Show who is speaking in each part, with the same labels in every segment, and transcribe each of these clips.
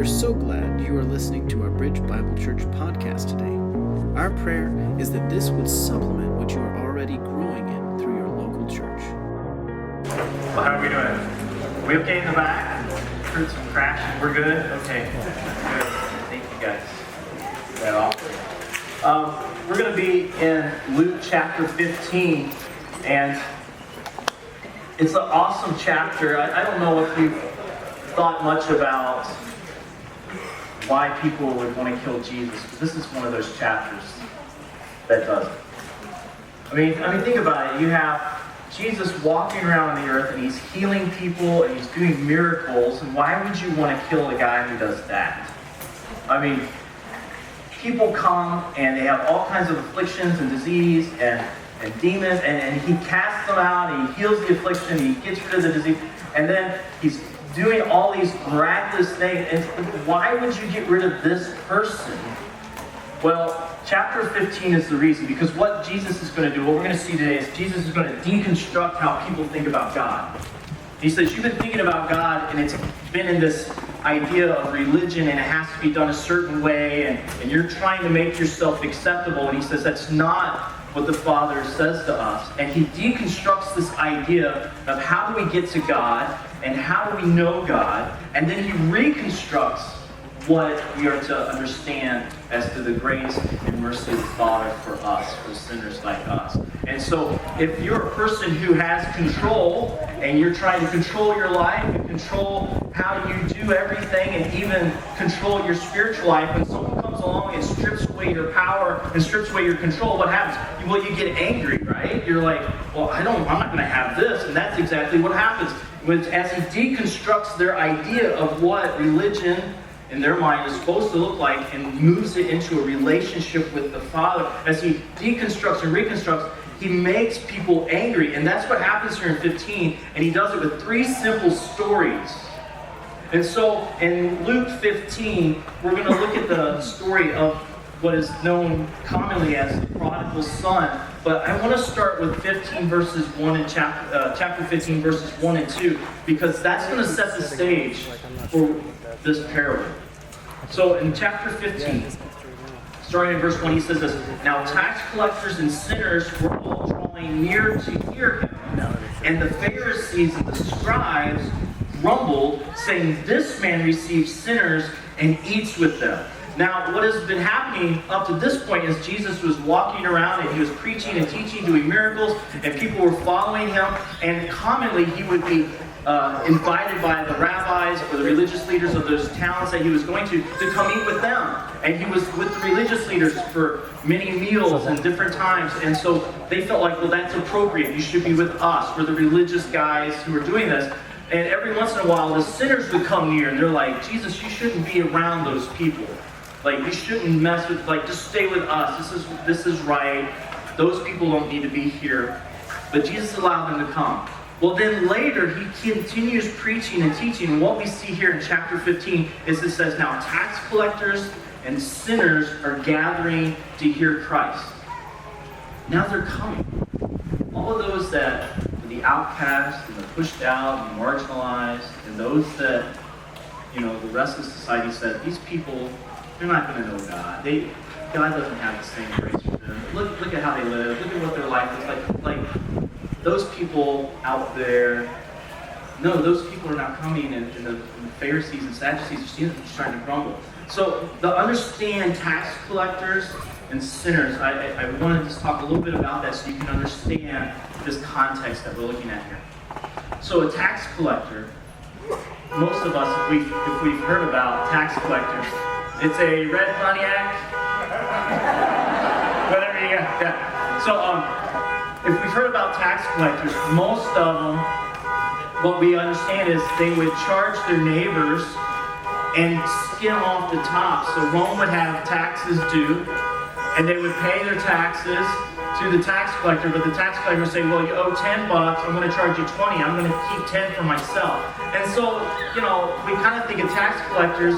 Speaker 1: so glad you are listening to our Bridge Bible Church podcast today. Our prayer is that this would supplement what you are already growing in through your local church.
Speaker 2: Well, how are we doing? We okay in the back? Heard some crashing. We're good? Okay. Good. Thank you guys. That off. We're going to be in Luke chapter 15, and it's an awesome chapter. I don't know if we've thought much about why people would want to kill Jesus, but this is one of those chapters that does it. I mean, think about it. You have Jesus walking around the earth, and he's healing people, and he's doing miracles, and why would you want to kill a guy who does that? I mean, people come, and they have all kinds of afflictions and disease, and demons, and he casts them out, and he heals the affliction, and he gets rid of the disease, and then he's doing all these miraculous things. And why would you get rid of this person? Well, chapter 15 is the reason, because what Jesus is going to do, what we're going to see today, is Jesus is going to deconstruct how people think about God. He says, you've been thinking about God, and it's been in this idea of religion, and it has to be done a certain way, and you're trying to make yourself acceptable. And he says that's not what the Father says to us. And he deconstructs this idea of how do we get to God, and how do we know God, and then he reconstructs what we are to understand as to the grace and mercy of the Father for us, for sinners like us. And so, if you're a person who has control, and you're trying to control your life, and control how you do everything, and even control your spiritual life, when someone comes along and strips away your power, and strips away your control, what happens? Well, you get angry, right? You're like, well, I'm not going to have this, and that's exactly what happens. As he deconstructs their idea of what religion in their mind is supposed to look like, and moves it into a relationship with the Father, as he deconstructs and reconstructs, he makes people angry. And that's what happens here in 15, and he does it with 3 simple stories. And so in Luke 15, we're going to look at the story of what is known commonly as the prodigal son. But I want to start with 15 verses 1 in chapter 15 verses 1 and 2, because that's going to set the stage for this parable. So in chapter 15, starting in verse 1, he says this: Now tax collectors and sinners were all drawing near to hear him, and the Pharisees and the scribes grumbled, saying, This man receives sinners and eats with them. Now, what has been happening up to this point is Jesus was walking around, and he was preaching and teaching, doing miracles, and people were following him, and commonly he would be invited by the rabbis or the religious leaders of those towns that he was going to come eat with them. And he was with the religious leaders for many meals and different times, and so they felt like, well, that's appropriate. You should be with us. We're the religious guys who are doing this. And every once in a while, the sinners would come near, and they're like, Jesus, you shouldn't be around those people. Like, you shouldn't mess with, just stay with us. This is right. Those people don't need to be here. But Jesus allowed them to come. Well, then later, he continues preaching and teaching. And what we see here in chapter 15 is it says, Now tax collectors and sinners are gathering to hear Christ. Now they're coming. All of those that are the outcasts and the pushed out and marginalized, and those that, the rest of society said, these people, they're not going to know God. God doesn't have the same grace for them. Look at how they live. Look at what their life is like. Those people out there, no, those people are not coming, and the Pharisees and Sadducees are just trying to grumble. So to understand tax collectors and sinners, I wanted to just talk a little bit about that so you can understand this context that we're looking at here. So a tax collector, most of us, if we've heard about tax collectors, it's a red Pontiac, whatever you got. Yeah. So if we've heard about tax collectors, most of them, what we understand is they would charge their neighbors and skim off the top. So Rome would have taxes due, and they would pay their taxes to the tax collector, but the tax collector would say, well, you owe $10, I'm going to charge you 20, I'm going to keep 10 for myself. And so, we kind of think of tax collectors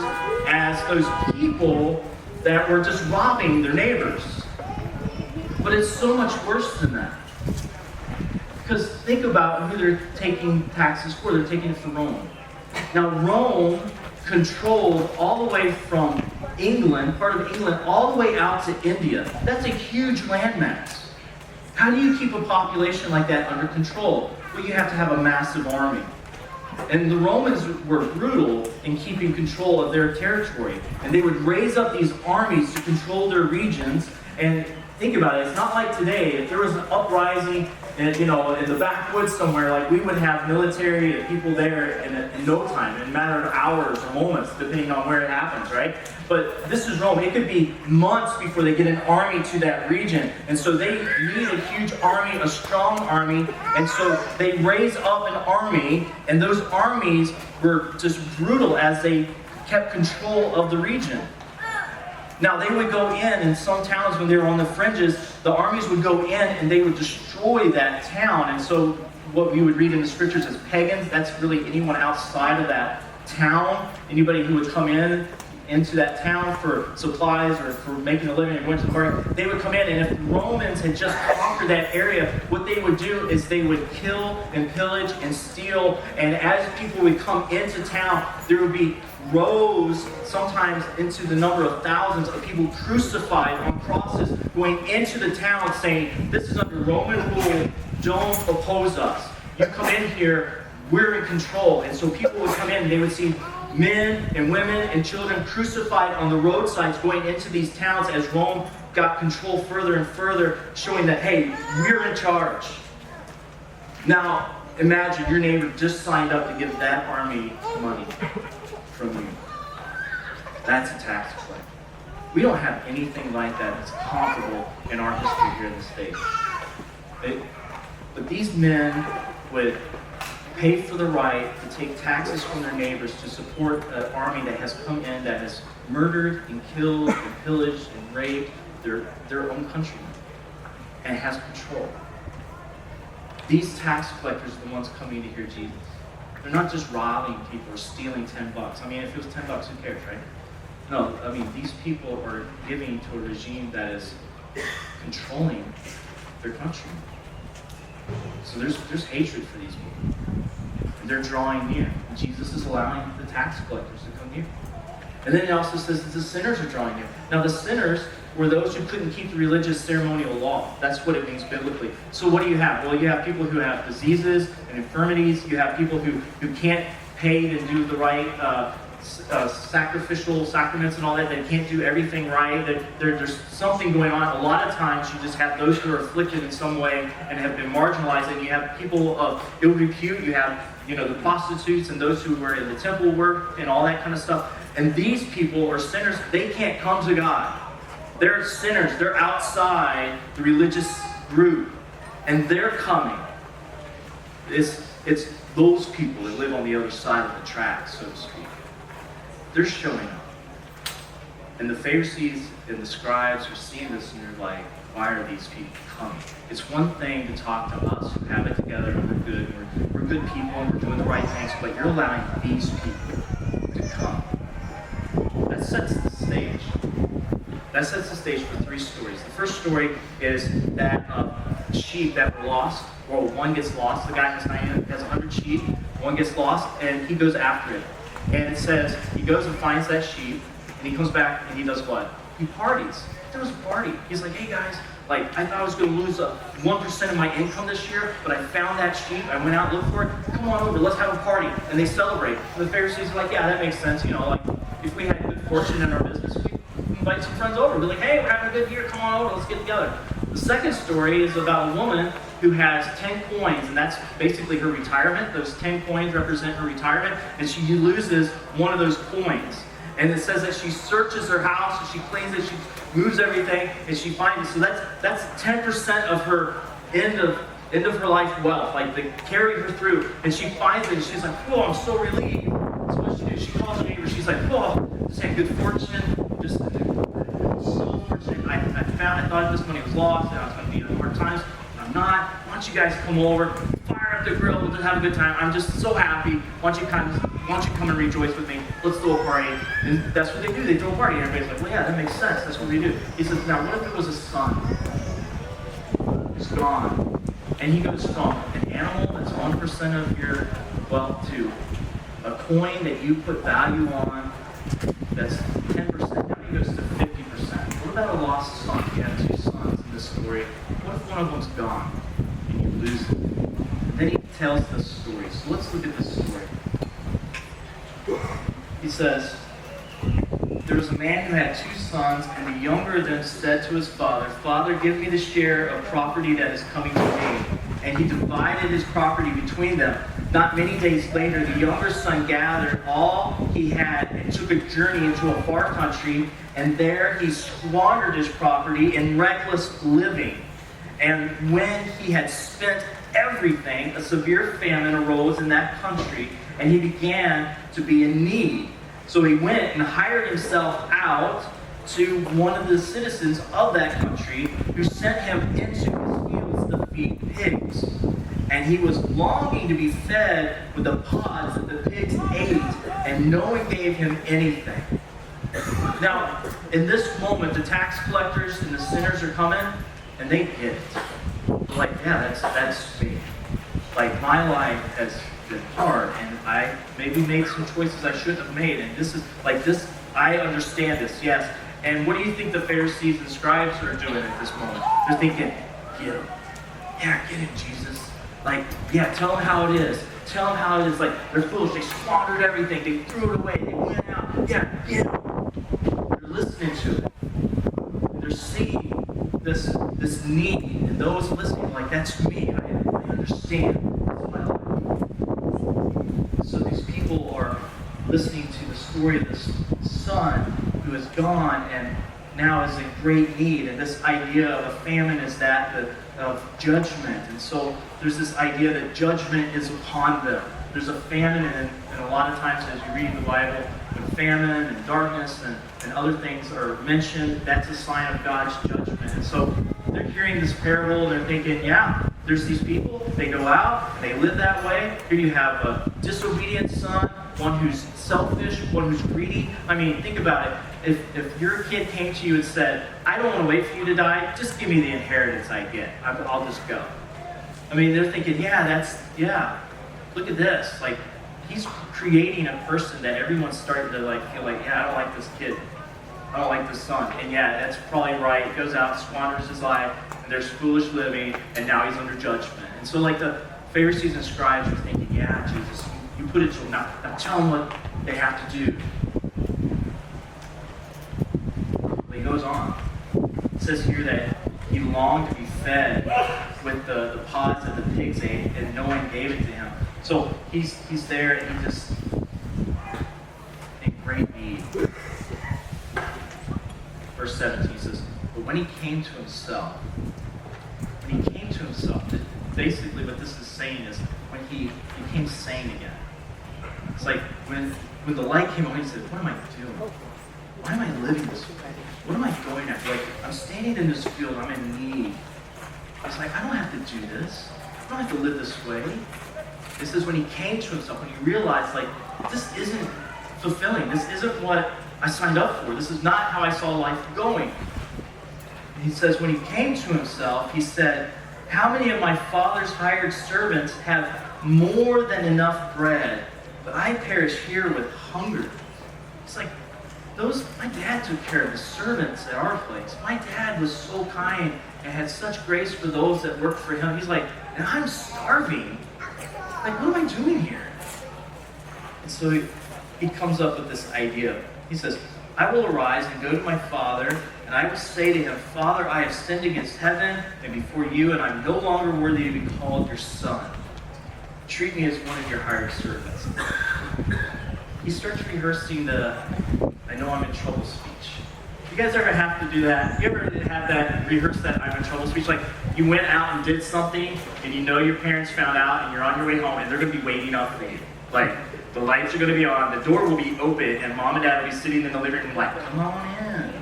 Speaker 2: as those people that were just robbing their neighbors. But it's so much worse than that. Because think about who they're taking taxes for. They're taking it from Rome. Now, Rome controlled all the way from England, part of England, all the way out to India. That's a huge landmass. How do you keep a population like that under control? Well, you have to have a massive army. And the Romans were brutal in keeping control of their territory. And they would raise up these armies to control their regions. And think about it, it's not like today. If there was an uprising in the backwoods somewhere, like we would have military and people there in no time, in a matter of hours or moments, depending on where it happens, right? But this is Rome. It could be months before they get an army to that region. And so they need a huge army, a strong army. And so they raise up an army, and those armies were just brutal as they kept control of the region. Now, they would go in some towns when they were on the fringes, the armies would go in and they would destroy that town. And so what we would read in the scriptures as pagans, that's really anyone outside of that town, anybody who would come into that town for supplies or for making a living and going to the market, they would come in, and if the Romans had just conquered that area, what they would do is they would kill and pillage and steal, and as people would come into town, there would be rows, sometimes into the number of thousands of people crucified on crosses, going into the town saying, this is under Roman rule, don't oppose us. You come in here, we're in control. And so people would come in and they would see men and women and children crucified on the roadsides going into these towns as Rome got control further and further, showing that, hey, we're in charge. Now, imagine your neighbor just signed up to give that army money from you. That's a tax collector. We don't have anything like that that's comparable in our history here in the States. But these men would pay for the right to take taxes from their neighbors to support an army that has come in, that has murdered and killed and pillaged and raped their own countrymen and has control. These tax collectors are the ones coming to hear Jesus. They're not just robbing people or stealing $10. I mean, if it was $10, who cares, right? No, I mean, these people are giving to a regime that is controlling their country. So there's hatred for these people. And they're drawing near. And Jesus is allowing the tax collectors to come near. And then it also says that the sinners are drawing near. Now, the sinners were those who couldn't keep the religious ceremonial law. That's what it means biblically. So what do you have? Well, you have people who have diseases and infirmities. You have people who can't pay to do the right sacrificial sacraments and all that. They can't do everything right. There's something going on. A lot of times you just have those who are afflicted in some way and have been marginalized. And you have people of ill repute. You have the prostitutes and those who were in the temple work and all that kind of stuff. And these people are sinners. They can't come to God. They're sinners. They're outside the religious group. And they're coming. It's those people that live on the other side of the tracks, so to speak. They're showing up. And the Pharisees and the scribes are seeing this and they're like, why are these people coming? It's one thing to talk to us who have it together and we're good. We're good people and we're doing the right things, but you're allowing these people to come. That sets the stage. That sets the stage for 3 stories. The first story is that sheep that were lost, or one gets lost. The guy has 100 sheep. One gets lost, and he goes after it. And it says he goes and finds that sheep, and he comes back and he does what? He parties. There was a party. He's like, hey guys, I thought I was going to lose 1% of my income this year, but I found that sheep. I went out and looked for it. Come on over, let's have a party. And they celebrate. And the Pharisees are like, yeah, that makes sense. If we had good fortune in our business, we invite some friends over. We're like, hey, we're having a good year. Come on over, let's get together. The second story is about a woman who has 10 coins, and that's basically her retirement. Those 10 coins represent her retirement, and she loses one of those coins. And it says that she searches her house, and she cleans it, she moves everything, and she finds it. So that's 10% of her end of her life wealth, they carry her through. And she finds it, and she's like, oh, I'm so relieved. So what she do? She calls her neighbor. She's like, oh, just had good fortune, just so fortunate. I thought this money was lost, and I was going to be in hard times. I'm not. Why don't you guys come over, fire up the grill, we'll just have a good time. I'm just so happy. Why don't you come and rejoice with me? Let's throw a party. And that's what they do. They throw a party. And everybody's like, well, yeah, that makes sense. That's what they do. He says, now what if it was a son? It's gone. And he goes from an animal that's 1% of your wealth to a coin that you put value on, that's 10%, now he goes to 50%. What about a lost son? You have two sons in this story. What if one of them's gone and you lose it? And then he tells the story. So let's look at this story. He says, there was a man who had two sons, and the younger of them said to his father, Father, give me the share of property that is coming to me. And he divided his property between them. Not many days later, the younger son gathered all he had and took a journey into a far country, and there he squandered his property in reckless living. And when he had spent everything, a severe famine arose in that country, and he began to be in need. So he went and hired himself out to one of the citizens of that country, who sent him into his fields to feed pigs. And he was longing to be fed with the pods that the pigs ate, and no one gave him anything. Now, in this moment, the tax collectors and the sinners are coming, and they get it. They're like, yeah, that's me. Like, my life has been hard, and I maybe made some choices I shouldn't have made, and this is like this. I understand this, yes. And what do you think the Pharisees and scribes are doing at this moment? They're thinking, get him. Yeah, get him, Jesus. Like, yeah, tell them how it is. Tell them how it is. Like, they're foolish. They squandered everything. They threw it away. They went out. Yeah, get him. They're listening to it. They're seeing this need. And those listening are like, that's me. I understand. That's my life. So these people are listening to the story of this son who is gone and now is in great need. And this idea of a famine is that of judgment. And so there's this idea that judgment is upon them. There's a famine, and a lot of times as you read the Bible, when famine and darkness and other things are mentioned, that's a sign of God's judgment. And so they're hearing this parable, and they're thinking, yeah, there's these people, they go out, and they live that way. Here you have a disobedient son, one who's selfish, one who's greedy. I mean, think about it. If your kid came to you and said, I don't want to wait for you to die, just give me the inheritance I get. I'll just go. I mean, they're thinking, yeah, look at this. Like, he's creating a person that everyone's starting to feel like, yeah, I don't like this kid. I don't like this son. And yeah, that's probably right. He goes out, squanders his life, and there's foolish living, and now he's under judgment. And so like the Pharisees and scribes are thinking, yeah, Jesus, you put it to them. Now tell them what they have to do. He goes on. It says here that he longed to be fed with the pods that the pigs ate, and no one gave it to him. So he's there, and he just in great need. Verse 17 says, but when he came to himself, basically what this is saying is when he became sane again. It's like when the light came on, he said, what am I doing? Why am I living this way? What am I going after? Like, I'm standing in this field, I'm in need. It's like, I don't have to do this. I don't have to live this way. It says when he came to himself, when he realized, like, this isn't fulfilling. This isn't what I signed up for. This is not how I saw life going. And he says when he came to himself, he said, how many of my father's hired servants have more than enough bread, but I perish here with hunger? It's like, my dad took care of the servants at our place. My dad was so kind and had such grace for those that worked for him. He's like, and I'm starving. Like, what am I doing here? And so he comes up with this idea. He says, I will arise and go to my father, and I will say to him, Father, I have sinned against heaven and before you, and I'm no longer worthy to be called your son. Treat me as one of your hired servants. He starts rehearsing the I know I'm in trouble speech. You guys ever have to do that? You ever have that, rehearse that I'm in trouble speech? Like, you went out and did something, and you know your parents found out, and you're on your way home, and they're going to be waiting up for you. Like, the lights are going to be on, the door will be open, and mom and dad will be sitting in the living room like, come on in,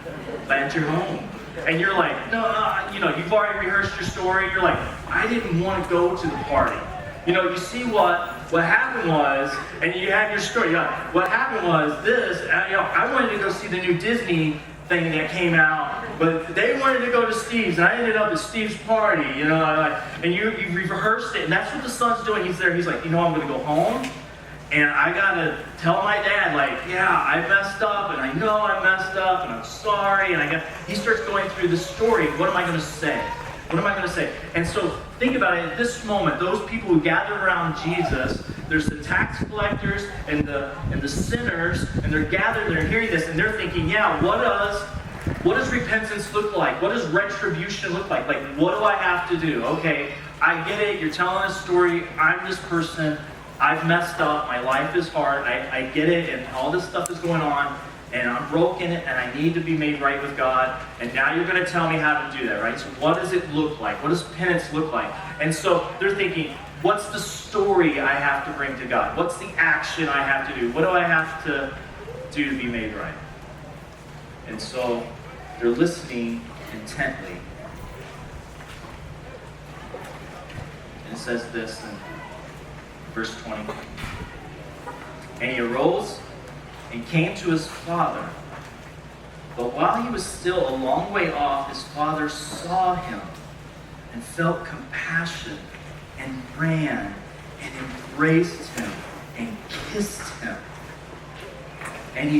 Speaker 2: glad you're home. And you're like, no, you've already rehearsed your story. You're like, I didn't want to go to the party. You see what happened was, and you have your story. What happened was this. I wanted to go see the new Disney thing that came out, but they wanted to go to Steve's, and I ended up at Steve's party. And you rehearsed it, and that's what the son's doing. He's there. He's like, I'm going to go home, And I gotta tell my dad, like, yeah, I messed up, and I know I messed up, and I'm sorry, and he starts going through the story. What am I gonna say? What am I gonna say? And so think about it, at this moment, those people who gather around Jesus, there's the tax collectors and the sinners, and they're gathered, they're hearing this, and they're thinking, yeah, what does repentance look like? What does retribution look like? Like, what do I have to do? Okay, I get it, you're telling a story, I'm this person, I've messed up, my life is hard, I get it, and all this stuff is going on, and I'm broken, and I need to be made right with God, and now you're going to tell me how to do that, right? So what does it look like? What does penance look like? And so they're thinking, what's the story I have to bring to God? What's the action I have to do? What do I have to do to be made right? And so they're listening intently. And it says this in verse 20. And he arose and came to his father. But while he was still a long way off, his father saw him and felt compassion and ran and embraced him and kissed him. And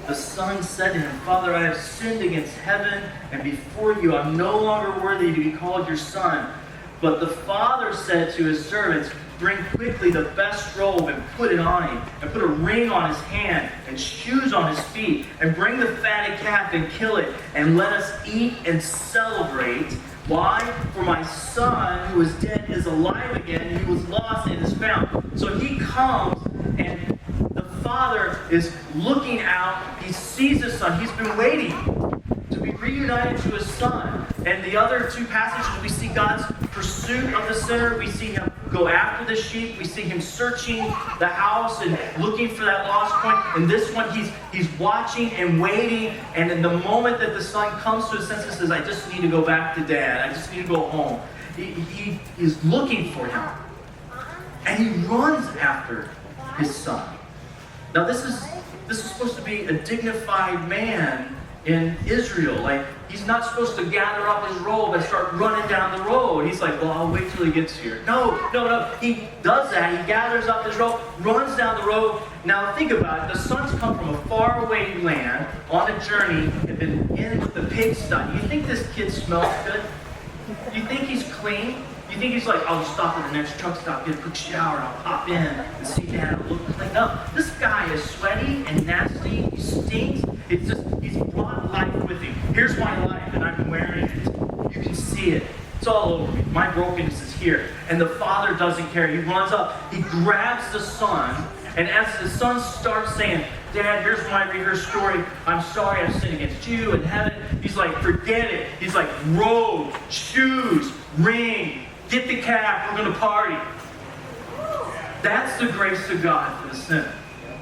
Speaker 2: the son said to him, Father, I have sinned against heaven and before you. I'm no longer worthy to be called your son. But the father said to his servants, bring quickly the best robe and put it on him, and put a ring on his hand and shoes on his feet, and bring the fatted calf and kill it, and let us eat and celebrate. Why? For my son who was dead is alive again, he was lost and is found. So he comes, and the father is looking out, he sees his son, he's been waiting to be reunited to his son. And the other two passages, we see God's pursuit of the sinner. We see him go after the sheep. We see him searching the house and looking for that lost coin. And this one, he's watching and waiting. And in the moment that the son comes to his senses, says, I just need to go back to dad. I just need to go home. He is looking for him. And he runs after his son. Now this is supposed to be a dignified man in Israel. Like, he's not supposed to gather up his robe and start running down the road. He's like, well, I'll wait till he gets here. No. He does that. He gathers up his robe, runs down the road. Now think about it. The sons come from a faraway land on a journey, have been in the pigsty. You think this kid smells good? You think he's clean? You think he's like, I'll just stop at the next truck stop, get a quick shower, and I'll pop in and see dad and look clean up. This guy is sweaty and nasty. He stinks. It's just, he's brought life with him. Here's my life, and I'm wearing it. You can see it. It's all over me. My brokenness is here. And the father doesn't care. He runs up. He grabs the son. And as the son starts saying, Dad, here's my rehearsed story. I'm sorry I've sinned against you and heaven. He's like, forget it. He's like, robe, shoes, ring, get the calf. We're going to party. That's the grace of God for the sinner.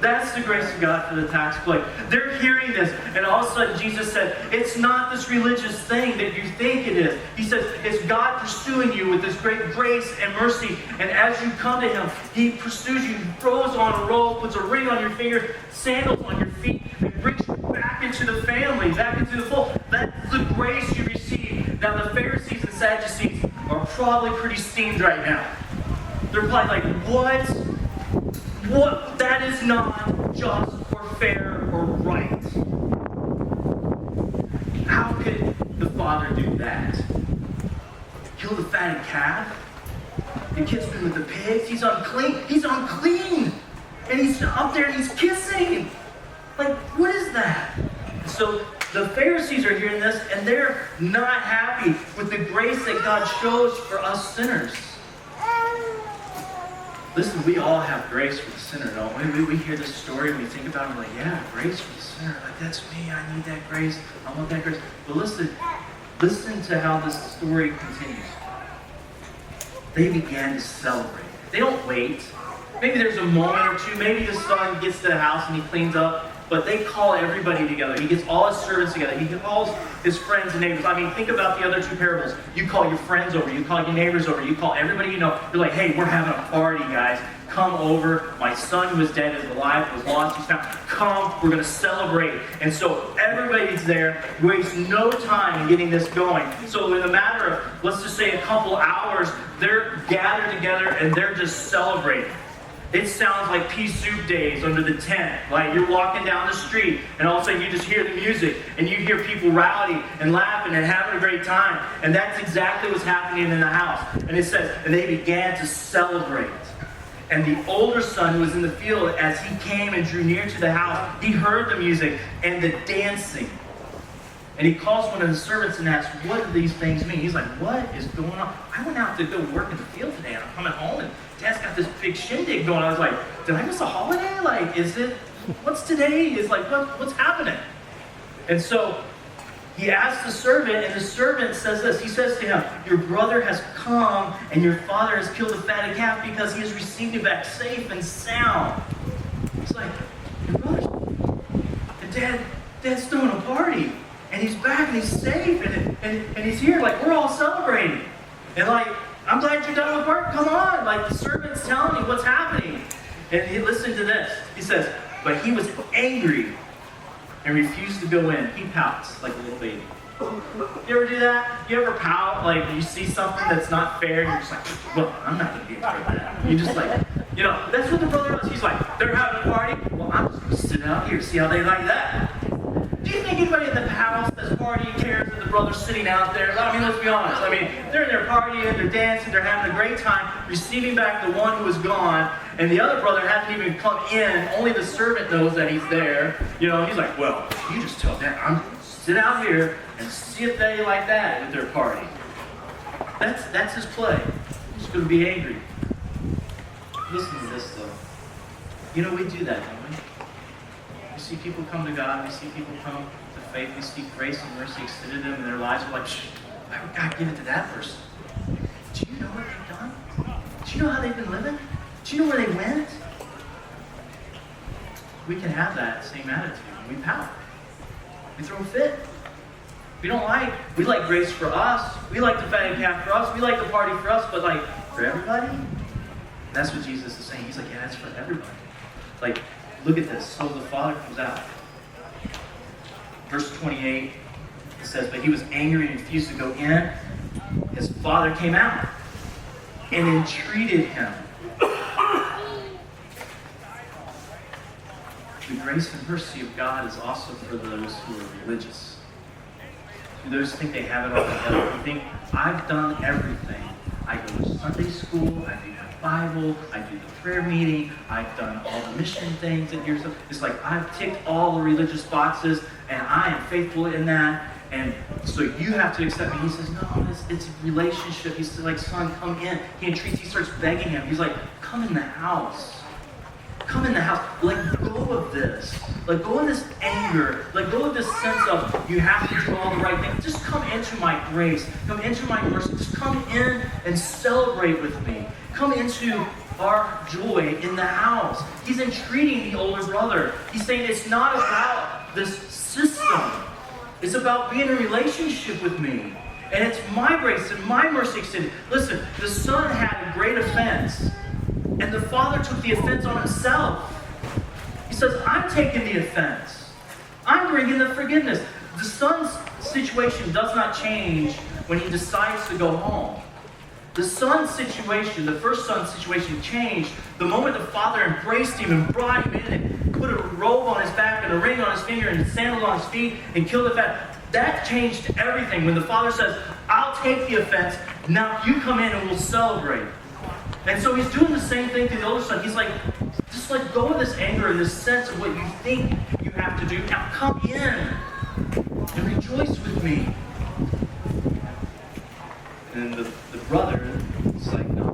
Speaker 2: That's the grace of God for the tax collector. They're hearing this, and all of a sudden Jesus said, it's not this religious thing that you think it is. He says, it's God pursuing you with this great grace and mercy. And as you come to him, he pursues you, throws on a robe, puts a ring on your finger, sandals on your feet, and brings you back into the family, back into the fold. That's the grace you receive. Now the Pharisees and Sadducees are probably pretty steamed right now. They're probably like, what? That is not just or fair or right. How could the father do that? Kill the fatted calf? The kid's been with the pigs? He's unclean. He's unclean! And he's up there and he's kissing! Like, what is that? So the Pharisees are hearing this and they're not happy with the grace that God shows for us sinners. Listen, we all have grace for the sinner, don't we? We hear this story and we think about it, we're like, yeah, grace for the sinner. Like, that's me. I need that grace. I want that grace. But listen to how this story continues. They began to celebrate. They don't wait. Maybe there's a moment or two. Maybe the son gets to the house and he cleans up. But they call everybody together. He gets all his servants together. He calls his friends and neighbors. I mean, think about the other two parables. You call your friends over. You call your neighbors over. You call everybody you know. You're like, hey, we're having a party, guys. Come over. My son who was dead is alive, was lost, he's found. Come, we're going to celebrate. And so everybody's there. Waste no time in getting this going. So in a matter of, let's just say a couple hours, they're gathered together and they're just celebrating. It sounds like pea soup days under the tent. Like you're walking down the street and all of a sudden you just hear the music and you hear people rowdy and laughing and having a great time. And that's exactly what's happening in the house. And it says, and they began to celebrate. And the older son who was in the field, as he came and drew near to the house, he heard the music and the dancing. And he calls one of the servants and asks, what do these things mean? He's like, what is going on? I went out to go work in the field today and I'm coming home and Dad's got this big shindig going on. I was like, did I miss a holiday? Like, what's today? Is like, what's happening? And so he asks the servant, and the servant says this. He says to him, your brother has come and your father has killed a fatted calf because he has received him back safe and sound. He's like, your brother's, and Dad's throwing a party. And he's back and he's safe and he's here. Like, we're all celebrating. And like, I'm glad you're done with work. Come on. Like, the servant's telling me what's happening. And he listened to this. He says, but he was angry and refused to go in. He pouts like a little baby. You ever do that? You ever pout? Like, you see something that's not fair, and you're just like, well, I'm not going to be a part of that. You just like, that's what the brother does. He's like, they're having a party? Well, I'm just going to sit out here, see how they like that. Do you think anybody in the house that's partying cares that the brother's sitting out there? I mean, let's be honest. I mean, they're in there partying, they're dancing, they're having a great time, receiving back the one who was gone, and the other brother hasn't even come in. Only the servant knows that he's there. He's like, well, you just tell Dad, I'm going to sit out here and see if they like that at their party. That's his play. He's going to be angry. Listen to this, though. We do that, don't we? We see people come to God, we see people come to faith, we see grace and mercy extended to them, and their lives are like, why would God give it to that person? Do you know what they've done? Do you know how they've been living? Do you know where they went? We can have that same attitude. We pout. We throw a fit. We like grace for us. We like the fatted calf for us. We like the party for us, but like, for everybody? That's what Jesus is saying. He's like, yeah, it's for everybody. Like, look at this. So the father comes out. Verse 28, it says, but he was angry and refused to go in. His father came out and entreated him. The grace and mercy of God is also for those who are religious. For those who think they have it all together. Who think, I've done everything. I go to Sunday school, I read my Bible, I do the prayer meeting, I've done all the mission things that you're. It's like I've ticked all the religious boxes and I am faithful in that. And so you have to accept me. He says, no, it's a relationship. He's like, son, come in. He entreats, he starts begging him. He's like, come in the house. Come in the house. Let go of this. Let go of this anger. Let go of this sense of you have to do all the right things. Just come into my grace. Come into my mercy. Just come in and celebrate with me. Come into our joy in the house. He's entreating the older brother. He's saying it's not about this system. It's about being in a relationship with me. And it's my grace and my mercy extended. Listen, the son had a great offense. And the father took the offense on himself. He says, I'm taking the offense. I'm bringing the forgiveness. The son's situation does not change when he decides to go home. The son's situation, the first son's situation, changed the moment the father embraced him and brought him in and put a robe on his back and a ring on his finger and sandals on his feet and killed the fat. That changed everything. When the father says, I'll take the offense, now you come in and we'll celebrate. And so he's doing the same thing to the older son. He's like, just let go of this anger and this sense of what you think you have to do. Now come in and rejoice with me. And the brother is like, no.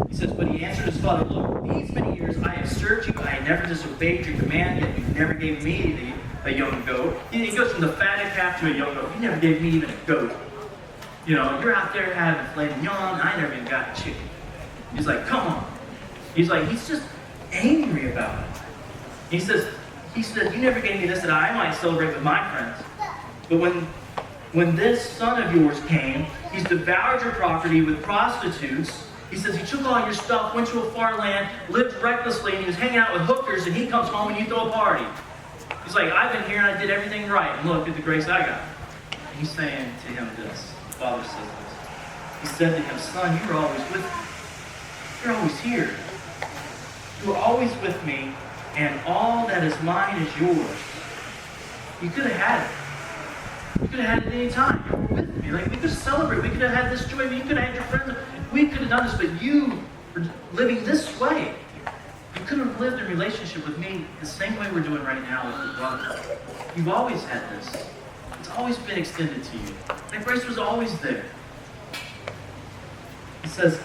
Speaker 2: He says, but he answered his father, look, these many years I have served you. I have never disobeyed your command, yet you never gave me a young goat. He goes from the fatted calf to a young goat. You never gave me even a goat. You're out there having filet mignon, and I never even got chicken. He's like, come on. He's just angry about it. He says, you never gave me this that I might celebrate with my friends. But when this son of yours came, he's devoured your property with prostitutes. He says, he took all your stuff, went to a far land, lived recklessly, and he was hanging out with hookers, and he comes home and you throw a party. He's like, I've been here and I did everything right, and look at the grace I got. And he's saying to him this. The father says this. He said to him, son, you were always with me, You're always here. You are always with me, and all that is mine is yours. You could have had it. You could have had it any time. You were with me. Like, we could celebrate. We could have had this joy. You could have had your friends. We could have done this, but you were living this way. You could have lived in relationship with me the same way we're doing right now with your brother. You've always had this. It's always been extended to you. That grace was always there. He says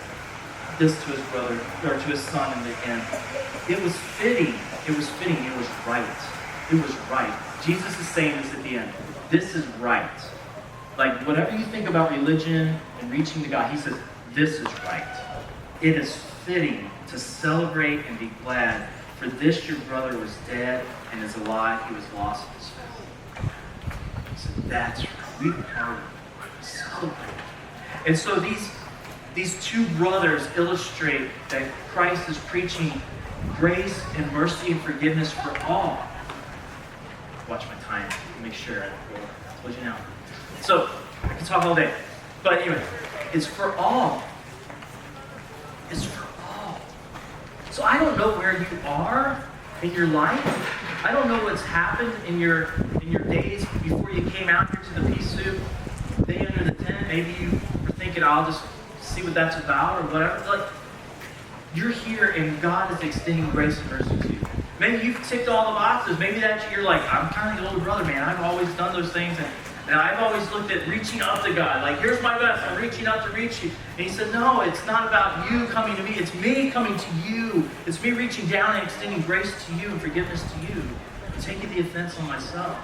Speaker 2: this to his brother, or to his son in the end. It was fitting. It was fitting. It was right. It was right. Jesus is saying this at the end. This is right. Like, whatever you think about religion and reaching to God, he says, this is right. It is fitting to celebrate and be glad, for this your brother was dead and is alive. He was lost in his faith. He said, that's right. We are celebrating. And so these two brothers illustrate that Christ is preaching grace and mercy and forgiveness for all. Watch my time to make sure I don't go. I told you now. So, I can talk all day. But anyway, it's for all. It's for all. So I don't know where you are in your life. I don't know what's happened in your days before you came out here to the Pea Soup day under the tent. Maybe you were thinking, I'll just see what that's about or whatever. Like, you're here and God is extending grace and mercy to you. Maybe you've ticked all the boxes. Maybe you're like, I'm kind of the older brother, man. I've always done those things. And I've always looked at reaching up to God. Like, here's my best. I'm reaching up to reach you. And he said, no, it's not about you coming to me. It's me coming to you. It's me reaching down and extending grace to you and forgiveness to you. And taking the offense on myself.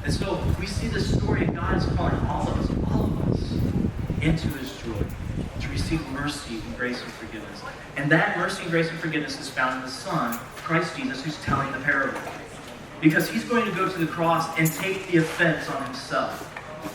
Speaker 2: And so we see this story, and God is calling all of us, into his joy, to receive mercy and grace and forgiveness. And that mercy and grace and forgiveness is found in the Son, Christ Jesus, who's telling the parable. Because he's going to go to the cross and take the offense on himself.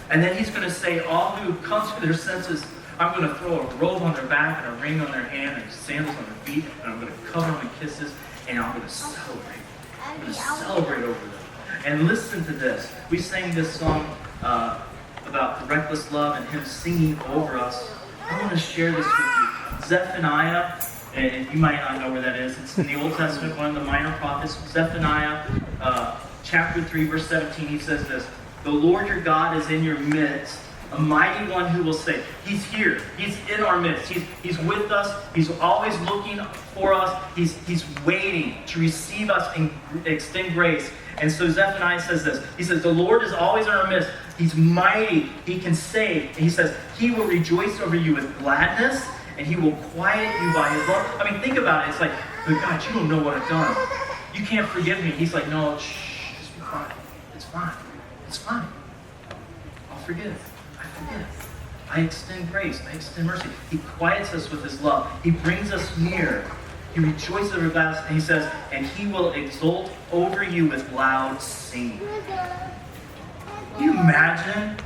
Speaker 2: And then he's going to say, all who come to their senses, I'm going to throw a robe on their back and a ring on their hand and sandals on their feet, and I'm going to cover them in kisses, and I'm going to celebrate. I'm going to celebrate over them. And listen to this. We sang this song about the reckless love and him singing over us. I want to share this with you. Zephaniah, and you might not know where that is. It's in the Old Testament, one of the minor prophets. Zephaniah, chapter 3, verse 17, he says this, the Lord your God is in your midst, a mighty one who will save. He's here. He's in our midst. He's with us. He's always looking for us. He's waiting to receive us and extend grace. And so Zephaniah says this. He says, the Lord is always in our midst. He's mighty. He can save. And he says, he will rejoice over you with gladness, and he will quiet you by his love. I mean, think about it. It's like, but God, you don't know what I've done. You can't forgive me. He's like, no, shh, just be quiet. It's fine. It's fine. I'll forgive. I forgive. I extend grace. I extend mercy. He quiets us with his love. He brings us near. He rejoices over us, and he says, and he will exult over you with loud singing. Can you imagine?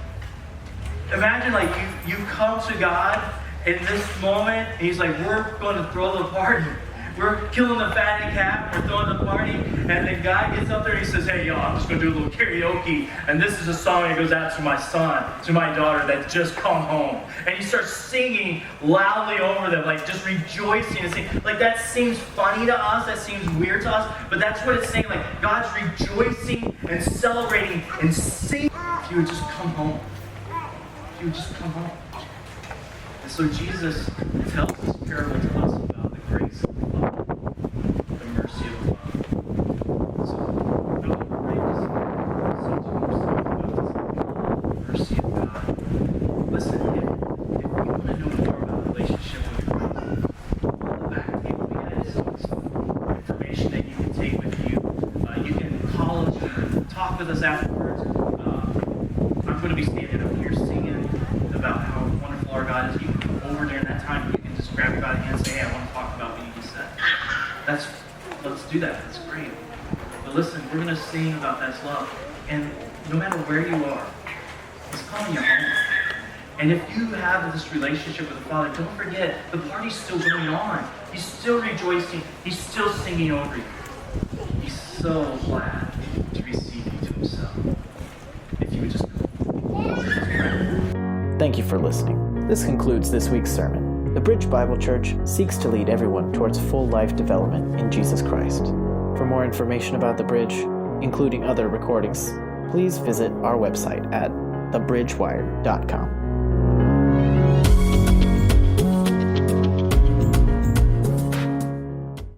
Speaker 2: Imagine like you come to God in this moment, and he's like, we're going to throw the party. We're killing the fatted calf, we're throwing the party, and the guy gets up there and he says, hey, y'all, I'm just going to do a little karaoke, and this is a song that goes out to my son, to my daughter that just come home. And he starts singing loudly over them, like just rejoicing and singing. Like, that seems funny to us, that seems weird to us, but that's what it's saying. Like, God's rejoicing and celebrating and singing. If you would just come home. If you would just come home. And so Jesus tells this parable to us about the grace of love, the mercy of love. So, no grace, so to yourself about the mercy of God. Listen, if you want to know more about the relationship with Christ, on the back table we have some information that you can take with you. You can call us, you can talk with us afterwards. I'm going to be standing up here singing about how wonderful our God is. You can come over during that time. You can just grab your God hand and say, hey, I want to talk about what you just said. Let's do that. That's great. But listen, we're going to sing about that love. And no matter where you are, He's calling you home. And if you have this relationship with the Father, don't forget, the party's still going on. He's still rejoicing. He's still singing over you. He's so glad to receive you to Himself. If you would just come.
Speaker 1: Thank you for listening. This concludes this week's sermon. The Bridge Bible Church seeks to lead everyone towards full life development in Jesus Christ. For more information about the Bridge, including other recordings, please visit our website at thebridgewire.com.